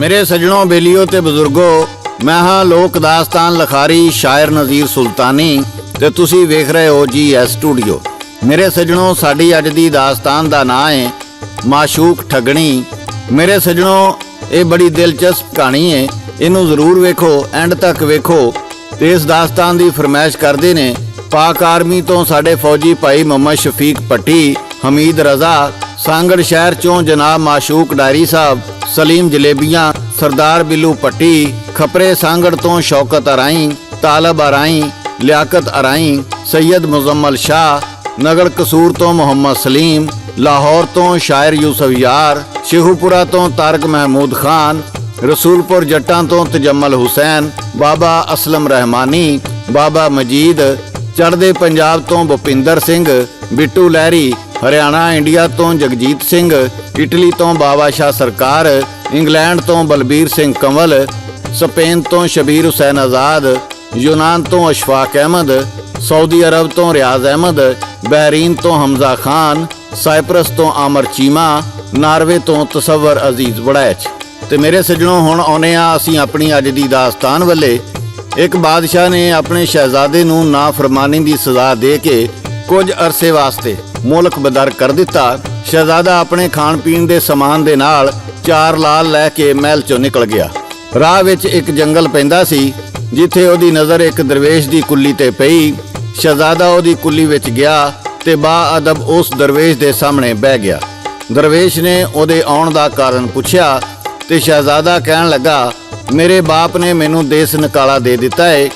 मेरे सजनों, बेलियो ते बजुर्गो, मैं हाँ लोक दास्तान लखारी शायर नज़ीर सुल्तानी ते तुसी वेख रहे हो GS स्टूडियो। मेरे सजनों, साडी अज दी दास्तान दा नाम है माशूक ठगणी। मेरे सजनों, ये बड़ी दिलचस्प कहानी है, इनू जरूर वेखो, एंड तक वेखो। ते इस दास्तान दी फरमाइश करदे ने पाक आर्मी तो साडे फौजी भाई मोहम्मद शफीक पट्टी, हमीद रजा, सांगड़ शहर चों जनाब माशूक डायरी साहब, सलीम जलेबियां, सरदार बिल्लू पट्टी, खपरे सांगड़ तो शौकत अराई, तालब अराई, लियाकत अराई, सैयद मुजम्मल शाह, नगड़ कसूर तो मोहम्मद सलीम, लाहौर तो शायर यूसुफ यार, शेखुपुरा तो तारक महमूद खान, रसूलपुर जट्टां तो तजम्मल हुसैन, बाबा असलम रहमानी, बाबा मजीद, चढ़दे पंजाब तो भुपिंदर सिंह, बिट्टू लहरी, हरियाणा इंडिया तो जगजीत सिंह, इटली तो बाबा शाह सरकार, इंग्लैंड तो बलबीर सिंह कंवल, स्पेन तो शबीर हुसैन आज़ाद, यूनान तो अशफाक अहमद, सऊदी अरब तो रियाज अहमद, बहरीन तो हमजा खान, साइप्रस तो आमर चीमा, नार्वे तो तसव्वर अजीज वड़ैच। ते मेरे सजनों, हुण आउने आ असीं अपनी अज दी दास्तान वल्ले। एक बादशाह ने अपने शहजादे नूं नाफरमानी दी सज़ा दे के कुछ अरसे वास्ते मुल्क बदर कर दिता। शहजादा अपने खाण पीण दे समान दे नाल 4 लाल लै के महल चों निकल गया। राह विच एक जंगल पैंदा सी, जिथे ओदी नज़र एक दरवेश दी कुल्ली ते पई। शहजादा ओदी कुल्ली विच गया ते बाअदब उस दरवेश दे सामने बह गया। दरवेश ने ओदे आउण दा कारण पुछया ते शहजादा कहण लगा, मेरे बाप ने मैनू देश निकाला दे दिता है,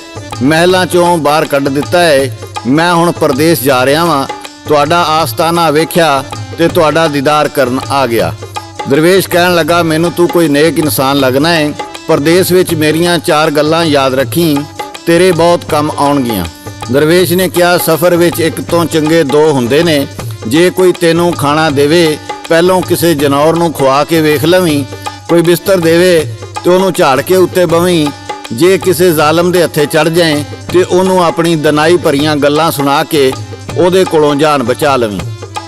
महलों चों बाहर कढ़ दिता है। मैं हुण परदेश जा रहा वां, तुहाडा आस्ताना वेख्या ते तुहाडा दीदार करन आ गया। दरवेश कहण लगा, मैनू तू कोई नेक इंसान लगना है। परदेश विच मेरियां 4 गल्लां याद रखी, तेरे बहुत कम आउणगियां। दरवेश ने कहा, सफ़र विच एक तो चंगे 2 हुंदे ने। जे कोई तैनू खाना देवे, पहलों किसी जनौर नूं खुआ के वेख लवीं। कोई बिस्तर देवे तो उन्होंने झाड़ के उत्ते बवीं। जे किसी जालम दे हत्थे चढ़ जाए तो उन्होंने अपनी दनाई भरियां गल्लां सुना के उहदे कोलों जान बचा लवीं।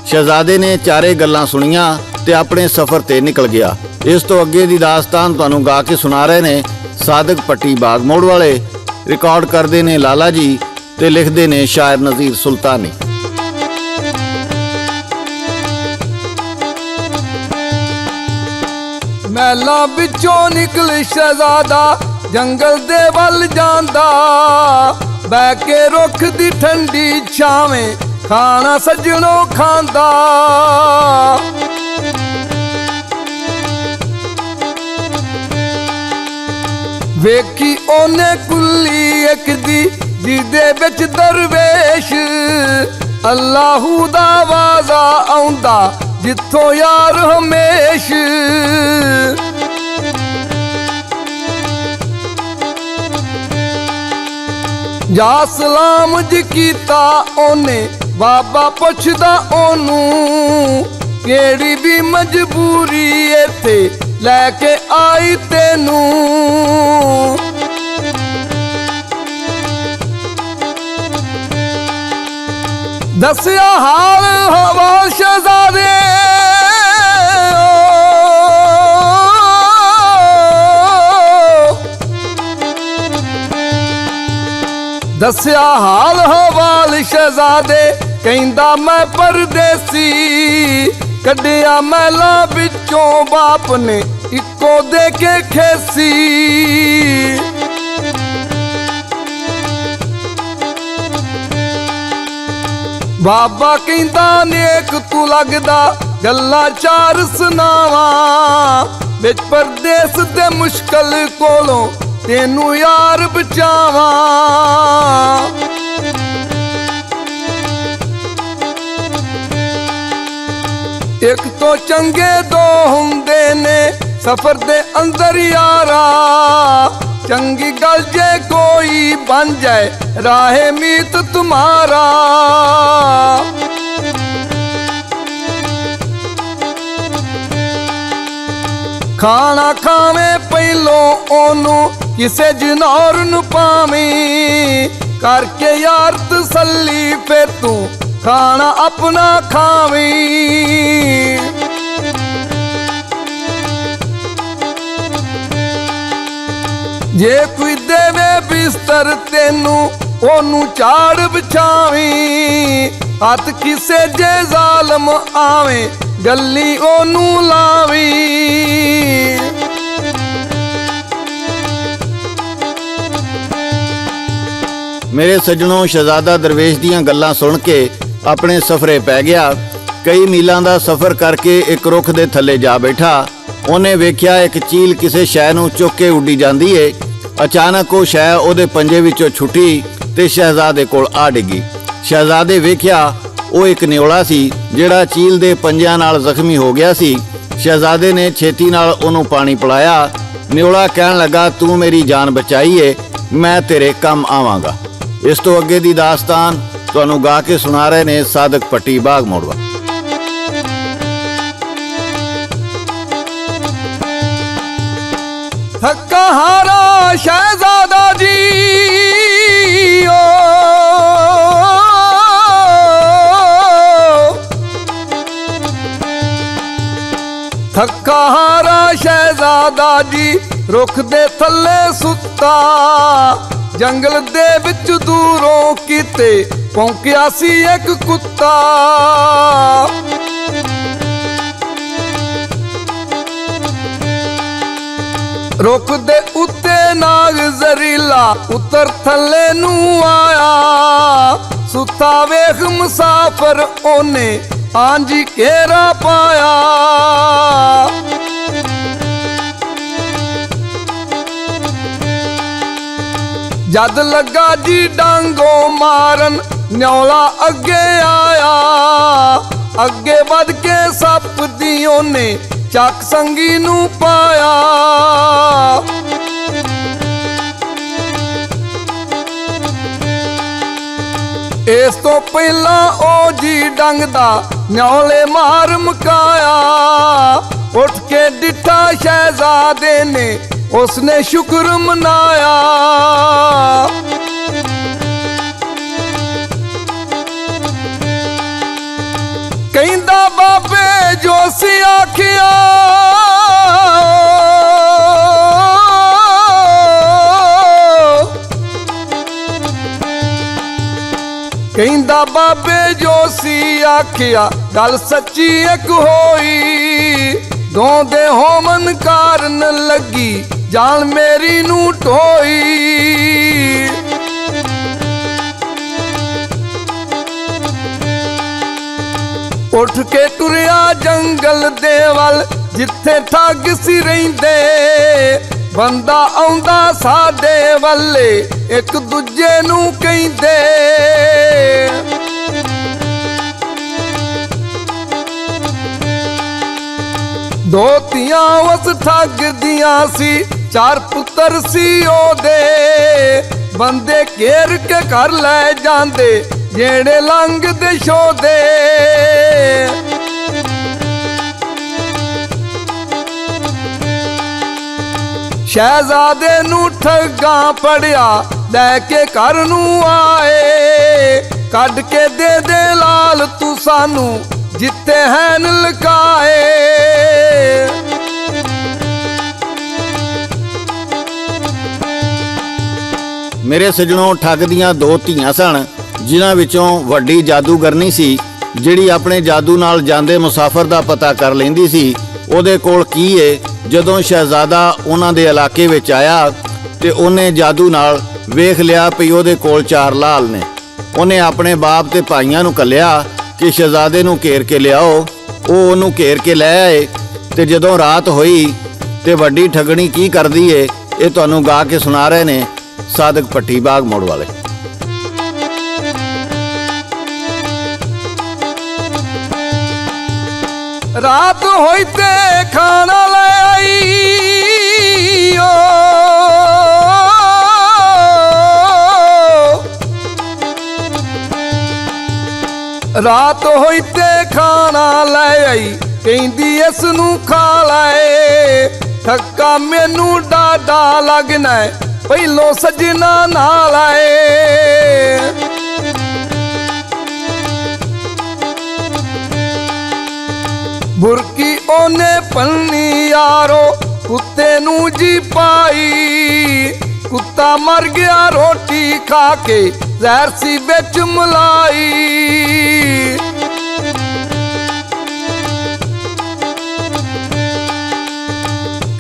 शहजादे ने 4 गल्लां सुनियां ते अपने सफ़र ते निकल गया। इस तो अगे दी दास्तान तुहानूं गा के सुना रहे ने सादिक पट्टी बागमोड़ वाले। रिकॉर्ड करते ने लाला जी ते लिखते ने शायर नज़ीर सुल्तानी। महलां विचों निकल शहजादा जंगल दे वल जांदा, बह के रुख दी ठंडी छावें खाना सजणों खांदा। वेखी ओने कुल्ली एक दी जिदे विच दरवेश, अल्लाहू दा वाजा आउंदा जिथों यार हमेश। जा सलाम जी कीता ओने, बाबा पुछदा ओनू, केड़ी भी मजबूरी इत्थे लैके आई तेनू। दसिया हाल हवाल शहजादे, दसिया हाल हवाल शहजादे, कहंदा मैं परदेसी। कढ़िया महलां विचों बाप ने इको दे के खेसी। बाबा कहंदा नेक तू लगदा, गल्लां 4 सुनावां। विच परदेस दे मुश्किल कोलों तेनू यार बचावां। एक तो चंगे 2 हुंदे ने सफर दे अंदर यारा। चंगी गल जे कोई बन जाए राहे मीत तुम्हारा। खाना खावे पहलों ओनू किसे जनौर नू पावीं। करके यार तसल्ली फिर तू खाना अपना खावीं। ਜੇ ਕੋਈ ਦੇਵੇ ਬਿਸਤਰ ਤੈਨੂੰ ਉਹਨੂੰ ਝਾੜ ਵਿਛਾਵੀਂ, ਹੱਥ ਕਿਸੇ ਜੇ ਜ਼ਾਲਮ ਆਵੇ ਗੱਲੀ ਉਹਨੂੰ ਲਾਵੀਂ। ਮੇਰੇ ਸੱਜਣੋਂ, ਸ਼ਹਿਜ਼ਾਦਾ ਦਰਵੇਸ਼ ਦੀਆਂ ਗੱਲਾਂ ਸੁਣ ਕੇ ਆਪਣੇ ਸਫ਼ਰੇ ਪੈ ਗਿਆ। ਕਈ ਮੀਲਾਂ ਦਾ ਸਫ਼ਰ ਕਰਕੇ ਇੱਕ ਰੁੱਖ ਦੇ ਥੱਲੇ ਜਾ ਬੈਠਾ। ਉਹਨੇ ਵੇਖਿਆ ਇੱਕ ਚੀਲ ਕਿਸੇ ਸ਼ੈ ਨੂੰ ਚੁੱਕ ਕੇ ਉੱਡੀ ਜਾਂਦੀ ਏ। ਅਚਾਨਕ ਉਹ ਸ਼ੈ ਉਹਦੇ ਪੰਜੇ ਵਿੱਚੋਂ ਛੁੱਟੀ ਤੇ ਸ਼ਹਿਜ਼ਾਦੇ ਕੋਲ ਆ ਡਿੱਗੀ। ਸ਼ਹਿਜ਼ਾਦੇ ਵੇਖਿਆ ਉਹ ਇੱਕ ਨਿਓਲਾ ਸੀ ਜਿਹੜਾ ਚੀਲ ਦੇ ਪੰਜਿਆਂ ਨਾਲ ਜ਼ਖਮੀ ਹੋ ਗਿਆ ਸੀ। ਸ਼ਹਿਜ਼ਾਦੇ ਨੇ ਛੇਤੀ ਨਾਲ ਉਹਨੂੰ ਪਾਣੀ ਪਿਲਾਇਆ। ਨਿਓਲਾ ਕਹਿਣ ਲੱਗਾ, ਤੂੰ ਮੇਰੀ ਜਾਨ ਬਚਾਈ ਏ, ਮੈਂ ਤੇਰੇ ਕੰਮ ਆਵਾਂਗਾ। ਇਸ ਤੋਂ ਅੱਗੇ ਦੀ ਦਾਸਤਾਨ ਤੁਹਾਨੂੰ ਗਾ ਕੇ ਸੁਣਾ ਰਹੇ ਨੇ ਸਾਦਕ ਪੱਟੀ ਬਾਗ ਮੋੜਵਾ। ਥੱਕਾ ਹਾਰਾ ਸ਼ਹਿਜ਼ਾਦਾ ਜੀ ਓ, ਥੱਕਾ ਹਾਰਾ ਸ਼ਹਿਜ਼ਾਦਾ ਜੀ ਰੁੱਖ ਦੇ ਥੱਲੇ ਸੁੱਤਾ। ਜੰਗਲ ਦੇ ਵਿੱਚ ਦੂਰੋਂ ਕਿਤੇ ਭੌਂਕਿਆ ਸੀ ਇੱਕ ਕੁੱਤਾ। ਰੁੱਖ ਦੇ ਉੱਤੇ ਨਾਗ ਜ਼ਰੀਲਾ ਉੱਤਰ ਥੱਲੇ ਨੂੰ ਆਇਆ। ਸੁੱਤਾ ਵੇਖ ਮੁਸਾਫਰ ਉਹਨੇ ਆਂਜੀ ਘੇਰਾ ਪਾਇਆ। ਜਦ ਲੱਗਾ ਜੀ ਡਾਂਗੋ ਮਾਰਨ ਨਿਓਲਾ ਅੱਗੇ ਆਇਆ। ਅੱਗੇ ਵੱਧ ਕੇ ਸੱਪ ਦੀ ਉਹਨੇ ਚੱਕ ਸੰਗੀ ਨੂੰ ਪਾਇਆ। ਇਸ ਤੋਂ ਪਹਿਲਾਂ ਉਹ ਜੀ ਡੰਗਦਾ ਨਿਓਲੇ ਮਾਰ ਮੁਕਾਇਆ। ਉੱਠ ਕੇ ਡਿੱਠਾ ਸ਼ਹਿਜ਼ਾਦੇ ਨੇ ਉਸਨੇ ਸ਼ੁਕਰ ਮਨਾਇਆ। ਕਹਿੰਦਾ ਬਾਬੇ ਜੋ ਸੀ ਆਖਿਆ, ਕਹਿੰਦਾ ਬਾਬੇ ਜੋ ਸੀ ਆਖਿਆ ਗੱਲ ਸੱਚੀ ਇੱਕ ਹੋਈ। ਦੋਂਦੇ ਹੋਮਨ ਕਾਰਨ ਲੱਗੀ ਜਾਨ ਮੇਰੀ ਨੂੰ ਢੋਈ। ਉੱਠ ਕੇ ਟੁਰਿਆ ਜੰਗਲ ਦੇ ਵੱਲ ਜਿੱਥੇ ਠੱਗ ਸੀ ਰਹਿੰਦੇ। ਬੰਦਾ ਆਉਂਦਾ ਸਾਡੇ ਵੱਲੇ ਇੱਕ ਦੂਜੇ ਨੂੰ ਕਹਿੰਦੇ। ਦੋ ਧੀਆਂ ਉਸ ਠੱਗ ਦੀਆਂ ਸੀ, ਚਾਰ ਪੁੱਤਰ ਸੀ ਉਹਦੇ। ਬੰਦੇ ਘੇਰ ਕੇ ਘਰ ਲੈ ਜਾਂਦੇ ਜਿਹੜੇ ਲੰਘਦੇ ਸ਼ੋਦੇ। ਸ਼ਹਿਜ਼ਾਦੇ ਨੂੰ ਠੱਗਾਂ ਪੜਿਆ ਲੈ ਕੇ ਘਰ ਨੂੰ ਆਏ। ਕੱਢ ਕੇ ਦੇ ਲਾਲ ਤੂੰ ਸਾਨੂੰ ਜਿੱਤੇ ਹੈਨ ਲੁਕਾਏ। ਮੇਰੇ ਸੱਜਣੋਂ, ਠੱਗ ਦੀਆਂ ਦੋ ਧੀਆਂ ਸਨ ਜਿਨ੍ਹਾਂ ਵਿੱਚੋਂ ਵੱਡੀ ਜਾਦੂਗਰਨੀ ਸੀ ਜਿਹੜੀ ਆਪਣੇ ਜਾਦੂ ਨਾਲ ਜਾਂਦੇ ਮੁਸਾਫਰ ਦਾ ਪਤਾ ਕਰ ਲੈਂਦੀ ਸੀ ਉਹਦੇ ਕੋਲ ਕੀ ਏ। ਜਦੋਂ ਸ਼ਹਿਜ਼ਾਦਾ ਉਹਨਾਂ ਦੇ ਇਲਾਕੇ ਵਿੱਚ ਆਇਆ ਤੇ ਉਹਨੇ ਜਾਦੂ ਨਾਲ ਵੇਖ ਲਿਆ ਵੀ ਉਹਦੇ ਕੋਲ ਚਾਰ ਲਾਲ ਨੇ। ਉਹਨੇ ਆਪਣੇ ਬਾਪ ਤੇ ਭਾਈਆਂ ਨੂੰ ਘੱਲਿਆ ਕਿ ਸ਼ਹਿਜ਼ਾਦੇ ਨੂੰ ਘੇਰ ਕੇ ਲਿਆਓ। ਉਹ ਉਹਨੂੰ ਘੇਰ ਕੇ ਲੈ ਆਏ ਤੇ ਜਦੋਂ ਰਾਤ ਹੋਈ ਤੇ ਵੱਡੀ ਠੱਗਣੀ ਕੀ ਕਰਦੀ ਏ ਇਹ ਤੁਹਾਨੂੰ ਗਾ ਕੇ ਸੁਣਾ ਰਹੇ ਨੇ ਸਾਦਕ ਪੱਟੀ ਬਾਗ ਮੋੜ ਵਾਲੇ। ਰਾਤ ਹੋਈ ਤੇ ਖਾਣਾ ਲੈ ਆਈ ਓ। ਰਾਤ ਹੋਈ ਤੇ ਖਾਣਾ ਲੈ ਆਈ, ਕਹਿੰਦੀ ਇਸ ਨੂੰ ਖਾ ਲੈ। ਥੱਕਾ ਮੈਨੂੰ ਡਾਡਾ ਲੱਗਣਾ ਪਹਿਲੋਂ ਸਜਣਾ ਨਾਲ ਆਏ। ਬੁਰਕੀ ਉਹਨੇ ਪੰਨੀ ਯਾਰੋ ਕੁੱਤੇ ਨੂੰ ਜੀ ਪਾਈ। ਕੁੱਤਾ ਮਰ ਗਿਆ ਰੋਟੀ ਖਾ ਕੇ, ਜ਼ਹਿਰ ਸੀ ਵਿੱਚ ਮਲਾਈ।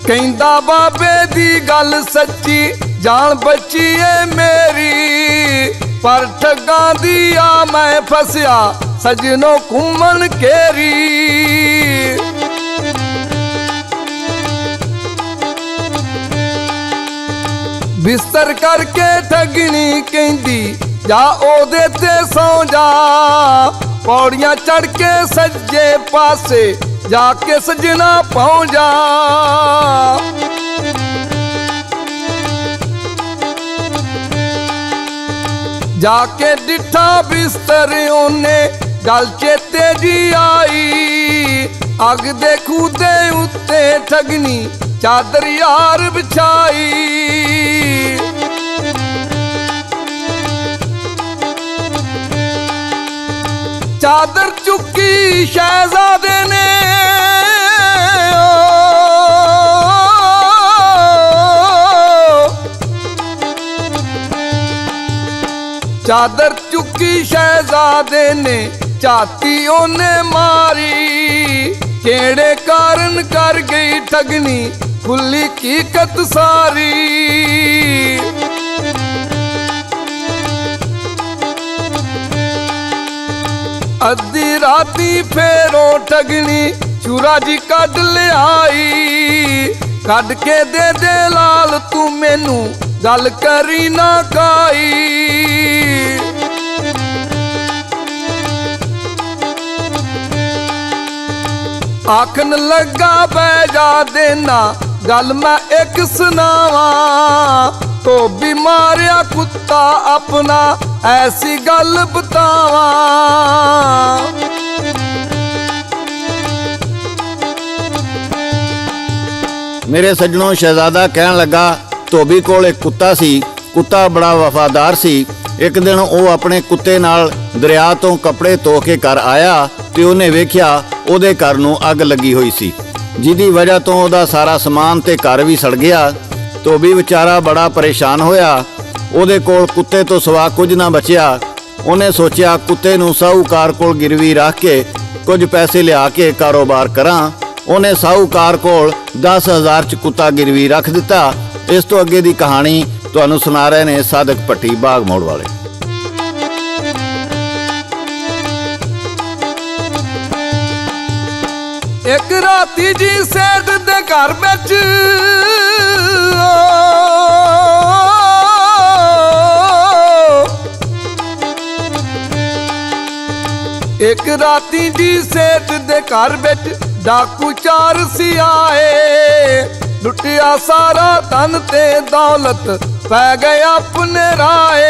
ਕਹਿੰਦਾ ਬਾਬੇ ਦੀ ਗੱਲ ਸੱਚੀ, ਜਾਨ ਬਚੀ ਏ ਮੇਰੀ, ਪਰ ਠੱਗਾਂ ਦੀ ਆ ਮੈਂ ਫਸਿਆ, ਸਜਣੋ ਘੁੰਮਣ ਘੇਰੀ। ਬਿਸਤਰ ਕਰਕੇ ਠੱਗਣੀ ਕਹਿੰਦੀ, ਜਾ ਉਹਦੇ ਤੇ ਸੌਂ ਜਾ, ਪੌੜੀਆਂ ਚੜ ਕੇ ਸੱਜੇ ਪਾਸੇ ਜਾ ਕੇ ਸਜਣਾ ਪਹੁੰਚ ਜਾ। ਜਾ ਕੇ ਡਿੱਠਾ ਬਿਸਤਰ ਉਹਨੇ, ਗੱਲ ਚੇਤੇ ਜੀ ਆਈ, ਅੱਗ ਦੇ ਖੂਹ ਦੇ ਉੱਤੇ ਠੱਗਣੀ ਚਾਦਰ ਯਾਰ ਵਿਛਾਈ। ਚਾਦਰ ਚੁੱਕੀ ਸ਼ਹਿਜ਼ਾਦੇ ਨੇ, ਚਾਦਰ ਚੁੱਕੀ ਸ਼ਹਿਜ਼ਾਦੇ ਨੇ, ਝਾਤੀ ਉਹਨੇ ਮਾਰੀ। ਕਿਹੜੇ ਕਾਰਨ ਕਰ ਗਈ ਠੱਗਣੀ, ਖੁੱਲੀ ਹਕੀਕਤ ਸਾਰੀ। ਅੱਧੀ ਰਾਤੀ ਫੇਰੋਂ ਠੱਗਣੀ ਚੂਰਾ ਜੀ ਕੱਢ ਲਿਆਈ, ਕੱਢ ਕੇ ਦੇ ਲਾਲ ਤੂੰ ਮੈਨੂੰ, ਗੱਲ ਕਰੀ ਨਾ ਕਾਈ। ਆਖਣ ਲੱਗਾ ਬਹਿ ਜਾ ਦੇਨਾ, ਗੱਲ ਮੈਂ ਇੱਕ ਸੁਣਾਵਾਂ, ਧੋਬੀ ਮਾਰਿਆ ਕੁੱਤਾ ਆਪਣਾ, ਐਸੀ ਗੱਲ ਬਤਾਵਾਂ। ਮੇਰੇ ਸੱਜਣੋਂ, ਸ਼ਹਿਜ਼ਾਦਾ ਕਹਿਣ ਲੱਗਾ, ਧੋਬੀ ਕੋਲ ਇੱਕ ਕੁੱਤਾ ਸੀ। ਕੁੱਤਾ ਬੜਾ ਵਫਾਦਾਰ ਸੀ। ਇੱਕ ਦਿਨ ਉਹ ਆਪਣੇ ਕੁੱਤੇ ਨਾਲ ਦਰਿਆ ਤੋਂ ਕੱਪੜੇ ਧੋ ਕੇ ਘਰ ਆਇਆ ਤੇ ਉਹਨੇ ਵੇਖਿਆ ਉਹਦੇ ਘਰ ਨੂੰ ਅੱਗ ਲੱਗੀ ਹੋਈ ਸੀ, ਜਿਹਦੀ ਵਜ੍ਹਾ ਤੋਂ ਉਹਦਾ ਸਾਰਾ ਸਮਾਨ ਤੇ ਘਰ ਵੀ ਸੜ ਗਿਆ। ਧੋਬੀ ਵਿਚਾਰਾ ਬੜਾ ਪਰੇਸ਼ਾਨ ਹੋਇਆ। ਉਹਦੇ ਕੋਲ ਕੁੱਤੇ ਤੋਂ ਸਿਵਾ ਕੁਝ ਨਾ ਬਚਿਆ। ਉਹਨੇ ਸੋਚਿਆ ਕੁੱਤੇ ਨੂੰ ਸਾਹੂਕਾਰ ਕੋਲ ਗਿਰਵੀ ਰੱਖ ਕੇ ਕੁਝ ਪੈਸੇ ਲਿਆ ਕੇ ਕਾਰੋਬਾਰ ਕਰਾਂ। ਉਹਨੇ ਸਾਹੂਕਾਰ ਕੋਲ 10,000 ਚ ਕੁੱਤਾ ਗਿਰਵੀ ਰੱਖ ਦਿੱਤਾ। ਇਸ ਤੋਂ ਅੱਗੇ ਦੀ ਕਹਾਣੀ ਤੁਹਾਨੂੰ ਸੁਣਾ ਰਹੇ ਨੇ ਸਾਦਕ ਭੱਟੀ, ਬਾਗ ਮੋੜ ਵਾਲੇ। ਇੱਕ ਰਾਤੀ ਜੀ ਸੇਠ ਦੇ ਘਰ ਵਿੱਚ, ਇੱਕ ਰਾਤੀ ਜੀ ਸੇਠ ਦੇ ਘਰ ਵਿੱਚ ਡਾਕੂ ਚਾਰ ਸੀ ਆਏ। ਲੁੱਟਿਆ ਸਾਰਾ ਧਨ ਤੇ ਦੌਲਤ, ਪੈ ਗਏ ਆਪਣੇ ਰਾਏ।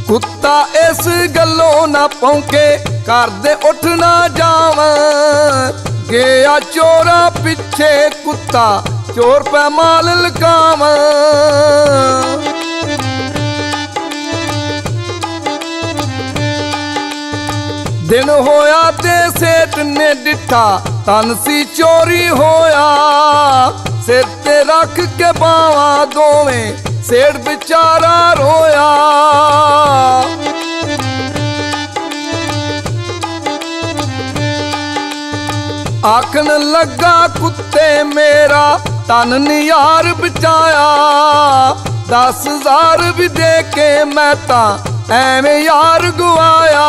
ਕੁੱਤਾ ਇਸ ਗੱਲੋਂ ਨਾ ਭੌਂਕੇ, ਘਰ ਦੇ ਉੱਠ ਨਾ ਜਾਵਾਂ। ਗਿਆ ਚੋਰਾਂ ਪਿੱਛੇ ਕੁੱਤਾ, ਚੋਰ ਪੈ ਮਾਲ ਲਕਾਵਾਂ। ਦਿਨ ਹੋਇਆ ਤੇ ਸੇਠ ਨੇ ਡਿੱਠਾ, ਧਨ ਸੀ ਚੋਰੀ ਹੋਇਆ। ਸਿਰ ਤੇ ਰੱਖ ਕੇ ਬਾਵਾਂ ਦੋਵੇਂ, ਸੇਠ ਵਿਚਾਰਾ ਰੋਇਆ। ਆਖਣ ਲੱਗਾ ਕੁੱਤੇ ਮੇਰਾ, ਧਨ ਨੀ ਯਾਰ ਬਚਾਇਆ। 10,000 ਵੀ ਦੇ ਕੇ ਮੈਂ ਤਾਂ ਐਵੇਂ ਯਾਰ ਗਵਾਇਆ।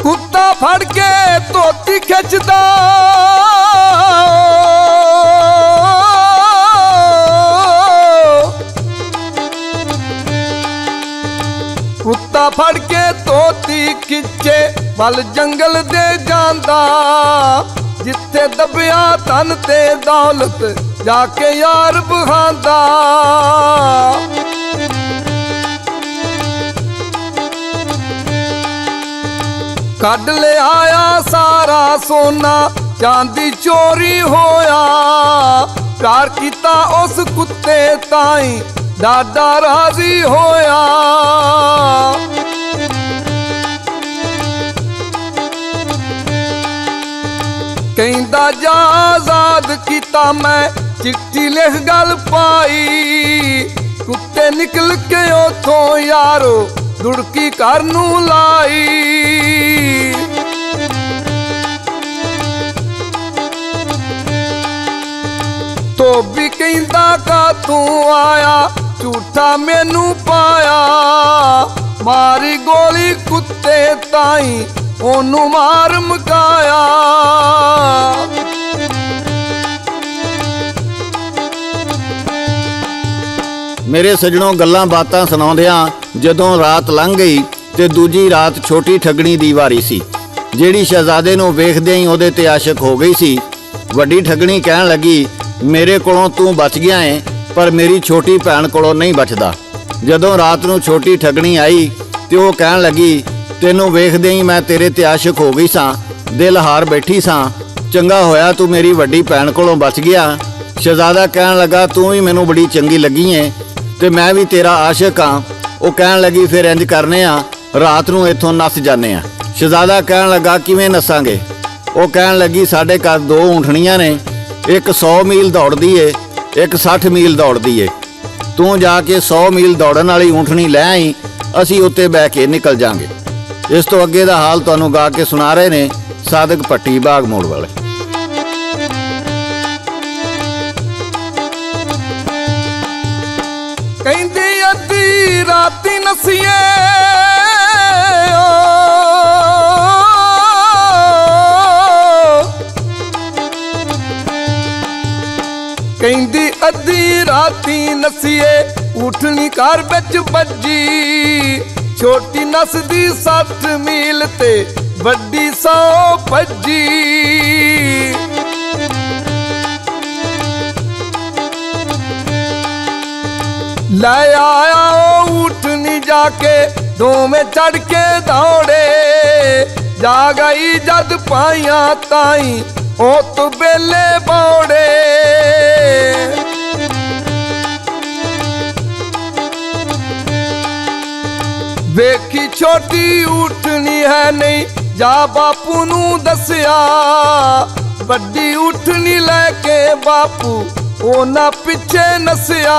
ਕੁੱਤਾ ਫੜ ਕੇ ਧੋਤੀ ਖਿੱਚਦਾ, ਕੁੱਤਾ ਫੜ ਕੇ ਧੋਤੀ ਖਿੱਚੇ, ਵੱਲ ਜੰਗਲ ਦੇ ਜਾਂਦਾ। ਜਿੱਥੇ ਦਬਿਆ ਧਨ ਤੇ ਦੌਲਤ, ਜਾ ਕੇ ਯਾਰ ਬਹਾਂਦਾ। ਕੱਢ ਲਿਆਇਆ ਸਾਰਾ ਸੋਨਾ, ਚਾਂਦੀ ਚੋਰੀ ਹੋਇਆ। ਪਿਆਰ ਕੀਤਾ ਉਸ ਕੁੱਤੇ ਤਾਈਂ, ਡਾਡਾ ਰਾਜ਼ੀ ਹੋਇਆ। ਕਹਿੰਦਾ ਜਾ ਆਜ਼ਾਦ ਕੀਤਾ ਮੈਂ, ਚਿੱਠੀ ਲਿਖ ਗੱਲ ਪਾਈ। ਕੁੱਤੇ ਨਿਕਲ ਕੇ ਉਥੋਂ ਯਾਰੋ ਦੁੜਕੀ ਘਰ ਨੂੰ ਲਾਈ। ਧੋਬੀ ਕਹਿੰਦਾ ਕਾ ਤੂੰ ਆਇਆ, ਝੂਠਾ ਮੈਨੂੰ ਪਾਇਆ। ਮਾਰੀ ਗੋਲੀ ਕੁੱਤੇ ਤਾਈ ਉਹਨੂੰ ਮਾਰ ਮੁਕਾਇਆ। ਮੇਰੇ ਸੱਜਣੋਂ, ਗੱਲਾਂ ਬਾਤਾਂ ਸੁਣਾਉਂਦਿਆਂ ਜਦੋਂ ਰਾਤ ਲੰਘ ਗਈ ਤੇ ਦੂਜੀ ਰਾਤ ਛੋਟੀ ਠੱਗਣੀ ਦੀ ਵਾਰੀ ਸੀ, ਜਿਹੜੀ ਸ਼ਹਿਜ਼ਾਦੇ ਨੂੰ ਵੇਖਦਿਆਂ ਹੀ ਉਹਦੇ ਤੇ ਆਸ਼ਿਕ ਹੋ ਗਈ ਸੀ। ਵੱਡੀ ਠੱਗਣੀ ਕਹਿਣ ਲੱਗੀ, ਮੇਰੇ ਕੋਲੋਂ ਤੂੰ ਬਚ ਗਿਆ ਏ, ਪਰ ਮੇਰੀ ਛੋਟੀ ਭੈਣ ਕੋਲੋਂ ਨਹੀਂ ਬਚਦਾ। ਜਦੋਂ ਰਾਤ ਨੂੰ ਛੋਟੀ ਠੱਗਣੀ ਆਈ ਤੇ ਉਹ ਕਹਿਣ ਲੱਗੀ, ਤੈਨੂੰ ਵੇਖਦਿਆਂ ਹੀ ਮੈਂ ਤੇਰੇ ਤੇ ਆਸ਼ਿਕ ਹੋ ਗਈ ਸਾਂ, ਦਿਲ ਹਾਰ ਬੈਠੀ ਸਾਂ। ਚੰਗਾ ਹੋਇਆ ਤੂੰ ਮੇਰੀ ਵੱਡੀ ਭੈਣ ਕੋਲੋਂ ਬਚ ਗਿਆ। ਸ਼ਹਿਜ਼ਾਦਾ ਕਹਿਣ ਲੱਗਾ, ਤੂੰ ਵੀ ਮੈਨੂੰ ਬੜੀ ਚੰਗੀ ਲੱਗੀ ਏ ਤੇ ਮੈਂ ਵੀ ਤੇਰਾ ਆਸ਼ਿਕ ਹਾਂ। ਉਹ ਕਹਿਣ ਲੱਗੀ, ਫਿਰ ਇੰਜ ਕਰਨੇ ਆ, ਰਾਤ ਨੂੰ ਇੱਥੋਂ ਨੱਸ ਜਾਂਦੇ ਆ। ਸ਼ਹਿਜ਼ਾਦਾ ਕਹਿਣ ਲੱਗਾ, ਕਿਵੇਂ ਨੱਸਾਂਗੇ? ਉਹ ਕਹਿਣ ਲੱਗੀ, ਸਾਡੇ ਘਰ 2 ਊਂਠਣੀਆਂ ਨੇ, ਇੱਕ 100 ਮੀਲ ਦੌੜਦੀ ਏ, ਇੱਕ 60 ਮੀਲ ਦੌੜਦੀ ਏ। ਤੂੰ ਜਾ ਕੇ 100 ਮੀਲ ਦੌੜਨ ਵਾਲੀ ਊਂਠਣੀ ਲੈ ਆਈ, ਅਸੀਂ ਉੱਤੇ ਬਹਿ ਕੇ ਨਿਕਲ ਜਾਾਂਗੇ। ਇਸ ਤੋਂ ਅੱਗੇ ਦਾ ਹਾਲ ਤੁਹਾਨੂੰ ਗਾ ਕੇ ਸੁਣਾ ਰਹੇ ਨੇ ਸਾਦਕ ਭੱਟੀ ਬਾਗ ਮੋੜ ਵਾਲੇ। ਕਹਿੰਦੀ ਅੱਧੀ ਰਾਤੀ ਨਸੀਏ ਕਹਿੰਦੀ ਅੱਧੀ ਰਾਤੀ ਨਸੀਏ, ਉਠਣੀ ਘਰ ਵਿੱਚ ਵੱਜੀ। ਛੋਟੀ ਨਸਦੀ 60 ਮੀਲ ਤੇ ਵੱਡੀ 100 ਭੱਜੀ। ਲੈ ਆਇਆ ਉਹ ਉਠਣੀ ਜਾ ਕੇ, ਦੋਵੇਂ ਚੜ ਕੇ ਦੌੜੇ। ਜਾ ਗਈ ਜਦ ਪਾਈਆਂ ਤਾਈ ਉਹ ਤੋਂ ਵੇਲੇ ਬੌੜੇ। ਵੇਖੀ ਛੋਟੀ ਉਠਣੀ ਹੈ ਨਹੀਂ, ਜਾ ਬਾਪੂ ਨੂੰ ਦੱਸਿਆ। ਵੱਡੀ ਉਠਣੀ ਲੈ ਕੇ ਬਾਪੂ ਉਹਨਾਂ ਪਿੱਛੇ ਨੱਸਿਆ।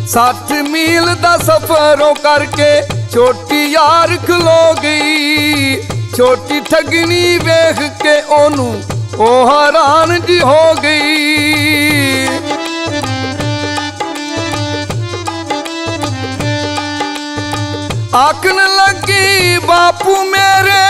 ਸੱਠ ਮੀਲ ਦਾ ਸਫ਼ਰੋਂ ਕਰਕੇ ਛੋਟੀ ਯਾਰ ਖਲੋ ਗਈ। ਛੋਟੀ ਠੱਗਣੀ ਵੇਖ ਕੇ ਉਹਨੂੰ ਉਹ ਹੈਰਾਨ ਜੀ ਹੋ ਗਈ। ਆਖਣ ਲੱਗੀ, ਬਾਪੂ ਮੇਰੇ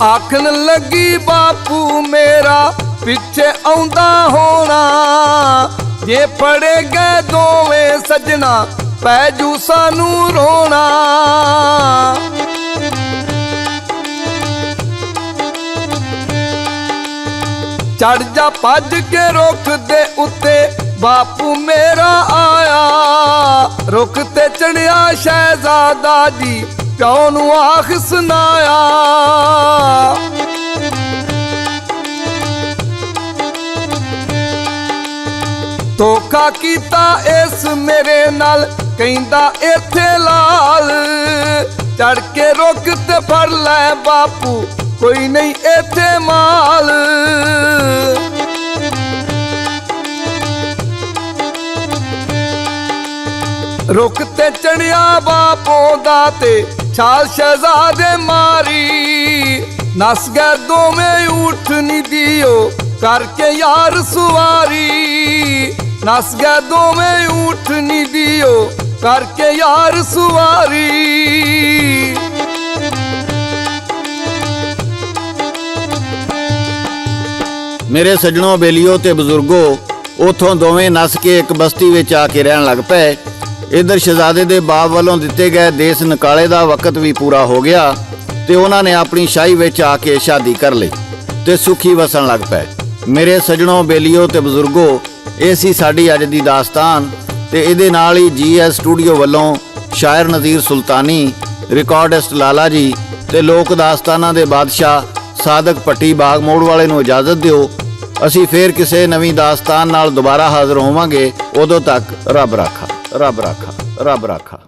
ਆਖਣ ਲੱਗੀ, ਬਾਪੂ ਮੇਰਾ ਪਿੱਛੇ ਆਉਂਦਾ ਹੋਣਾ। ਜੇ ਫੜੇ ਗਏ ਦੋਵੇਂ ਸੱਜਣਾ, ਪੈ ਜੂ ਸਾਨੂੰ ਰੋਣਾ। ਚੜ ਜਾ ਭੱਜ ਕੇ ਰੁੱਖ ਦੇ ਉੱਤੇ, ਬਾਪੂ ਮੇਰਾ ਆਇਆ। ਰੁੱਖ ਤੇ ਚੜਿਆ ਸ਼ਹਿਜ਼ਾਦਾ ਜੀ, ਪਿਓ ਨੂੰ ਆਖ ਸੁਣਾਇਆ। ਧੋਖਾ ਕੀਤਾ ਇਸ ਮੇਰੇ ਨਾਲ, ਕਹਿੰਦਾ ਇੱਥੇ ਲਾਲ। ਚੜ ਕੇ ਰੁੱਖ ਤੇ ਫੜ ਲੈ ਬਾਪੂ, ਕੋਈ ਨਹੀਂ ਇੱਥੇ ਮਾਲ। ਰੁੱਖ ਤੇ ਚੜਿਆ ਬਾਪੂ ਦਾ ਤੇ ਛਾਲ ਸ਼ਹਿਜ਼ਾਦੇ ਮਾਰੀ। ਨਸ ਗਏ ਦੋਵੇਂ ਊਠਣੀ ਦਿਓ ਕਰਕੇ ਯਾਰ ਸਵਾਰੀ। ਨਸ ਗਏ ਦੋਵੇਂ ਊਠਣੀ ਦਿਓ ਕਰਕੇ ਯਾਰ ਸਵਾਰੀ। ਮੇਰੇ ਸੱਜਣੋਂ, ਬੇਲੀਓ ਤੇ ਬਜ਼ੁਰਗੋ, ਉਥੋਂ ਦੋਵੇਂ ਨੱਸ ਕੇ ਇੱਕ ਬਸਤੀ ਵਿੱਚ ਆ ਕੇ ਰਹਿਣ ਲੱਗ ਪਏ। ਇਧਰ ਸ਼ਹਿਜ਼ਾਦੇ ਦੇ ਬਾਪ ਵੱਲੋਂ ਦਿੱਤੇ ਗਏ ਦੇਸ ਨਿਕਾਲੇ ਦਾ ਵਕਤ ਵੀ ਪੂਰਾ ਹੋ ਗਿਆ ਤੇ ਉਹਨਾਂ ਨੇ ਆਪਣੀ ਸ਼ਾਹੀ ਵਿੱਚ ਆ ਕੇ ਸ਼ਾਦੀ ਕਰ ਲਈ ਤੇ ਸੁਖੀ ਵਸਣ ਲੱਗ ਪਏ। ਮੇਰੇ ਸੱਜਣੋਂ, ਬੇਲੀਓ ਤੇ ਬਜ਼ੁਰਗੋ, ਇਹ ਸੀ ਸਾਡੀ ਅੱਜ ਦੀ ਦਾਸਤਾਨ ਤੇ ਇਹਦੇ ਨਾਲ ਹੀ GS ਸਟੂਡੀਓ ਵੱਲੋਂ ਸ਼ਾਇਰ ਨਜ਼ੀਰ ਸੁਲਤਾਨੀ, ਰਿਕਾਰਡਿਸਟ ਲਾਲਾ ਜੀ ਤੇ ਲੋਕ ਦਾਸਤਾਨਾਂ ਦੇ ਬਾਦਸ਼ਾਹ ਸਾਦਕ ਭੱਟੀ ਬਾਗ ਮੋੜ ਵਾਲੇ ਨੂੰ ਇਜਾਜ਼ਤ ਦਿਓ। ਅਸੀਂ ਫੇਰ ਕਿਸੇ ਨਵੀਂ ਦਾਸਤਾਨ ਨਾਲ ਦੁਬਾਰਾ ਹਾਜ਼ਰ ਹੋਵਾਂਗੇ। ਉਦੋਂ ਤੱਕ ਰੱਬ ਰਾਖਾ, ਰੱਬ ਰਾਖਾ, ਰੱਬ ਰਾਖਾ।